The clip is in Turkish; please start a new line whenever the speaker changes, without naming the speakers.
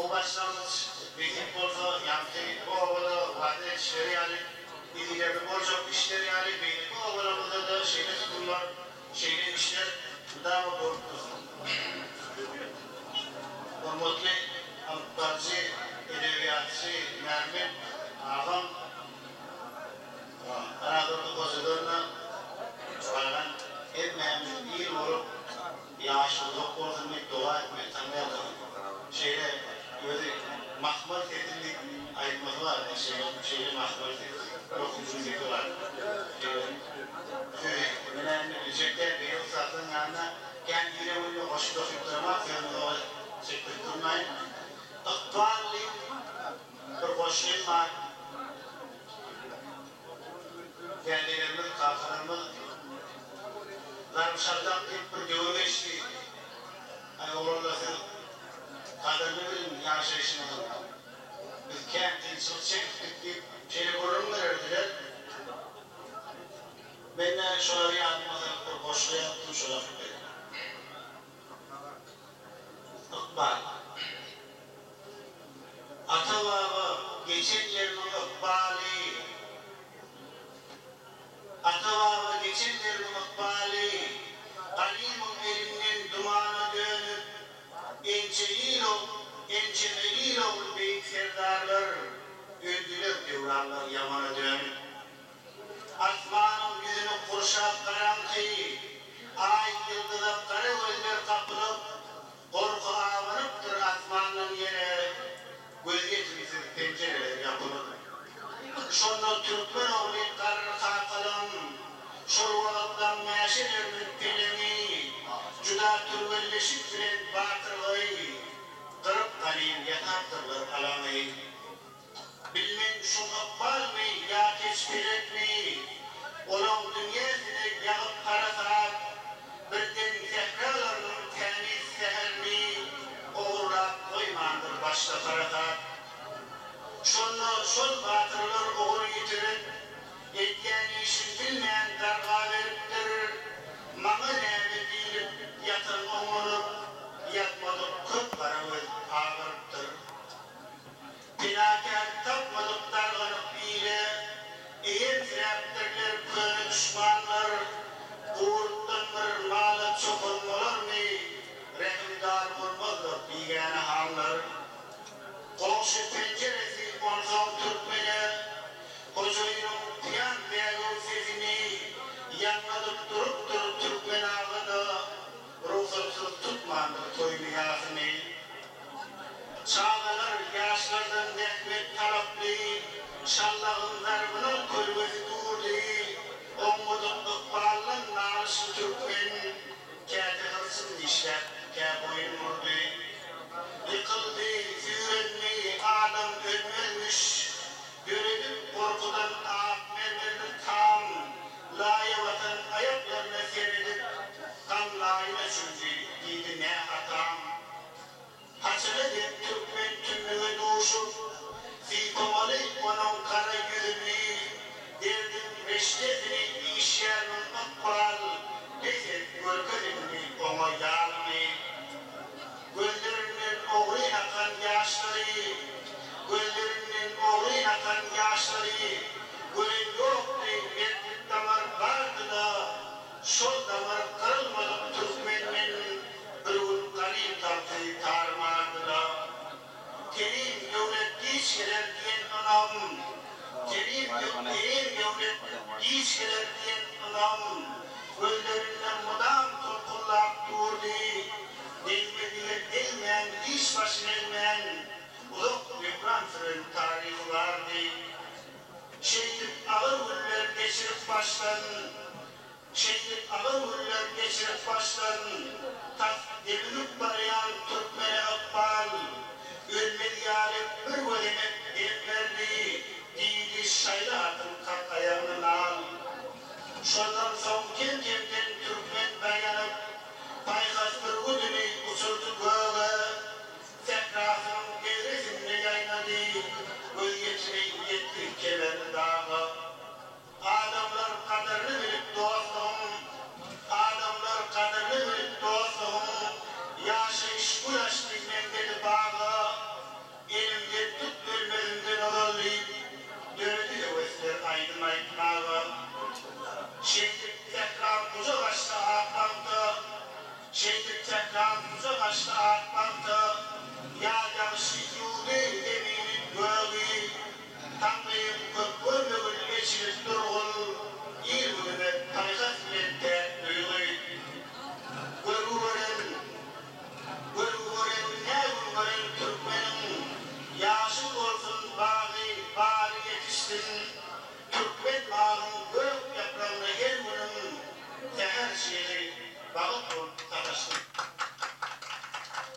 o başlangıç bizim borcu yankı bu ovada vade işleri yani ileri borcu işleri yani benim bu ovada da şeyde tutumlar şeyde işler daha borcu umutlu bazı edebiyatçı mermi ağam Anadolu kozlarına çıkaran etmeyen iyi olup yaşlılık borcunu dua etmeyi tanıyalım. Şeyde böyle mahmur edildik ayetmesi var. Şeyde mahmur edildik. Dokuzuncu var. Önemli ücretler bir yıl satın yanına kendine uyuyor. Hoş dokutturmak yanına çektirtmeyin. İkballi bir boşluğum var. Kendilerimiz, kalkanımız Darmşar'dan bir göğü geçti. Hani orası kadını bilin yaşayışını. Biz kentin sırt çektik deyip şeyle gurur verirdiler. Ben de şöyle bir yanımıza bir boşluğa yaptım şöyle fikirdim. İkbal. Atababa geçen yerinin ikbali. Atababa geçen yerinin ikbali. Kalimun elinden dumana dönüp ençemeliyle olup beyit serdarlar öldüler devranlar yamana dönüp asmanın yüzünü kurşap karanlığı ay yıldızı kara gözler kapılıp korku avınıptır asmanın yere göz geçmesiz pencereler yapılıp şonda Türkmen oğlu karnı kalkalım şurvalıktan meşelerinin pelemi juda türvelleşip bilen batırlığı kırıp kalayım yataktırlar alamayı bilmem şun ikbal mi ya keşfiret mi onun dünyasını yakıp karasak birden zehralarının temiz seher mi uğurlap koymandır başta karasak şun batırlar uğur yitirip etken işin bilmeyen darga veriptir mağı nemi deyip yatın umunup yatmadık kıplarımız ağırıptır Pinakar tapmadık darganıp bile eğer firaptırlar könü düşmanlar uğurttanlar malı çokunmalar mı rahimdar olmazlar bigane hanlar komşu penceresi onzal Türkmenler Hocayının kıyan beğen sesini yanladıp durup Türkmen ağını ruhsuz tutmandır toymiyasını çağlar yaşlardan nekmet talaplı şallağın darbının kölvesi durdu omudun ıkbalın narışı Türkmen kâti hırsın dişler kâ boyun vurdu yıkıldı züğrenli adam ölmezmiş Görelim korkudan mermerli tam laya vatan ayaklarına serilip kan layına çünkü giydi ne hatam haçını de Türkmen tümlüğü doğuşup fikomalı onun kara yüzünü derdim reştesini işyerinin akbal lezzet gölgedimli ona yağını gözlerinden oğru akan yaşları gözlerinden oğru akan yaşları gören yoktu bir damar vardı da şol damar kırılmadı Türkmen'in bir gün kalim tahtı tarmardı da Kerim devlet diş gelir diyen anam Kerim devlet diş gelir diyen anam gözlerinden mudam korkulak durdu değmediler değmeyen diş başına elmeyen uzak bir Fransa'nın tarihi vardı. Şehit ağır güller geçirip baştan, şehit ağır güller geçirip baştan, tak devinip barayan Türkmen'e akbal, ölmedi yarip bir gödemek devlerdi, diydi şayla atın kalk ayağının al. Şuradan son kemkemden Türkmen dayanıp, paykas bir güdünü uçurdu göğe, tekrasının devresinde yaynadı, göz geçmeyin yetti kemerli dağı. Adamlar kaderini bilip dostum, adamlar kaderini bilip dostum, yaşayış bu yaş bilmem dedi bağı, Şehitlik tekrar kuzu başta artmaktı. Şehitlik tekrar kuzu başta artmaktı. Ya yanlışlık yudi deminin göğü. Tanrıyım köpür bugün geçirip durgun. İyi bugünü hakikat millette duyguyu. Gurguren ne gurguren Türkmenin. Yaşın olsun bari yetiştin. Türkmen bağının gök yaprağına her günün her şeyi bağıp ol,